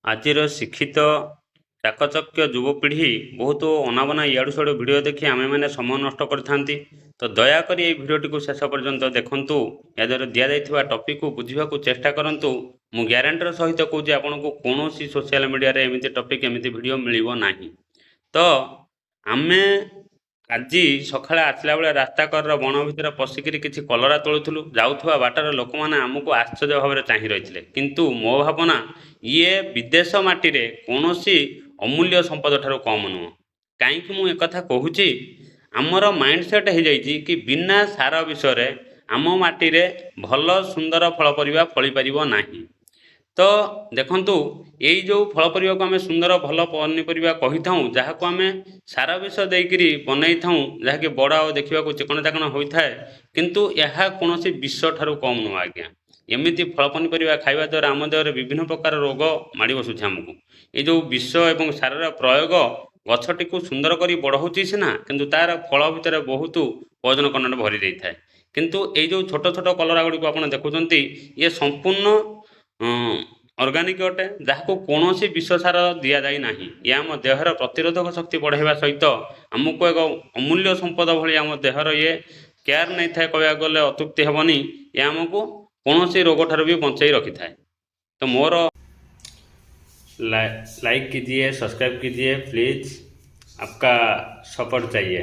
ଆଜିର ଶିକ୍ଷିତ ଚାକଚକ୍ୟ ଯୁବପିଢ଼ି ବହୁତ ଅନାବନା ଇଆଡ଼ୁ ସିଆଡ଼ୁ ଭିଡ଼ିଓ ଦେଖି ଆମେମାନେ ସମୟ ନଷ୍ଟ କରିଥାନ୍ତି। ତ ଦୟାକରି ଏହି ଭିଡ଼ିଓଟିକୁ ଶେଷ ପର୍ଯ୍ୟନ୍ତ ଦେଖନ୍ତୁ। ଏହାଦ୍ୱାରା ଦିଆଯାଇଥିବା ଟପିକ୍କୁ ବୁଝିବାକୁ ଚେଷ୍ଟା କରନ୍ତୁ। ମୁଁ ଗ୍ୟାରେଣ୍ଟିର ସହିତ କହୁଛି ଆପଣଙ୍କୁ କୌଣସି ସୋସିଆଲ ମିଡ଼ିଆରେ ଏମିତି ଟପିକ୍ ଏମିତି ଭିଡ଼ିଓ ମିଳିବ ନାହିଁ। ତ ଆମେ ଆଜି ସକାଳେ ଆସିଲା ବେଳେ ରାସ୍ତା କଡ଼ର ବଣ ଭିତରେ ପଶିକିରି କିଛି କଲରା ତୋଳୁଥିଲୁ। ଯାଉଥିବା ବାଟର ଲୋକମାନେ ଆମକୁ ଆଶ୍ଚର୍ଯ୍ୟ ଭାବରେ ଚାହିଁ ରହିଥିଲେ। କିନ୍ତୁ ମୋ ଭାବନା ଇଏ ବିଦେଶ ମାଟିରେ କୌଣସି ଅମୂଲ୍ୟ ସମ୍ପଦ ଠାରୁ କମ୍ ନୁହଁ। କାହିଁକି ମୁଁ ଏକଥା କହୁଛି? ଆମର ମାଇଣ୍ଡ ସେଟ୍ ହେଇଯାଇଛି କି ବିନା ସାର ବିଷୟରେ ଆମ ମାଟିରେ ଭଲ ସୁନ୍ଦର ଫଳ ପରିବା ଫଳିପାରିବ ନାହିଁ। ତ ଦେଖନ୍ତୁ, ଏଇ ଯେଉଁ ଫଳ ପରିବାକୁ ଆମେ ସୁନ୍ଦର ଭଲ ପନିପରିବା କହିଥାଉଁ, ଯାହାକୁ ଆମେ ସାର ବିଷ ଦେଇକରି ବନେଇଥାଉଁ, ଯାହାକି ବଡ଼ ଆଉ ଦେଖିବାକୁ ଚିକଣ ଚାକଣ ହୋଇଥାଏ, କିନ୍ତୁ ଏହା କୌଣସି ବିଷ ଠାରୁ କମ୍ ନୁହଁ ଆଜ୍ଞା। ଏମିତି ଫଳ ପନିପରିବା ଖାଇବା ଦ୍ୱାରା ଆମ ଦେହରେ ବିଭିନ୍ନ ପ୍ରକାର ରୋଗ ମାଡ଼ି ବସୁଛି ଆମକୁ। ଏଇ ଯେଉଁ ବିଷ ଏବଂ ସାରର ପ୍ରୟୋଗ ଗଛଟିକୁ ସୁନ୍ଦର କରି ବଢ଼ଉଛି ସିନା, କିନ୍ତୁ ତା'ର ଫଳ ଭିତରେ ବହୁତ ପୟଜନ କର୍ଣ୍ଣଟ ଭରି ଦେଇଥାଏ। କିନ୍ତୁ ଏଇ ଯେଉଁ ଛୋଟ ଛୋଟ କଲରା ଗୁଡ଼ିକୁ ଆପଣ ଦେଖୁଛନ୍ତି, ଇଏ ସମ୍ପୂର୍ଣ୍ଣ ଅର୍ଗାନିକ୍ ଅଟେ, ଯାହାକୁ କୌଣସି ବିଷ ସାର ଦିଆଯାଇ ନାହିଁ। ଏହା ଆମ ଦେହର ପ୍ରତିରୋଧକ ଶକ୍ତି ବଢ଼ାଇବା ସହିତ ଆମକୁ ଏକ ଅମୂଲ୍ୟ ସମ୍ପଦ ଭଳି ଆମ ଦେହର ଇଏ କେୟାର ନେଇଥାଏ। କହିବାକୁ ଗଲେ ଅତ୍ୟୁକ୍ତି ହେବନି। ଏହା ଆମକୁ କୌଣସି ରୋଗ ଠାରୁ ବି ବଞ୍ଚାଇ ରଖିଥାଏ। तो मोर लाइक कीजिए, सब्सक्राइब कीजिए प्लीज़, आपका सपोर्ट चाहिए।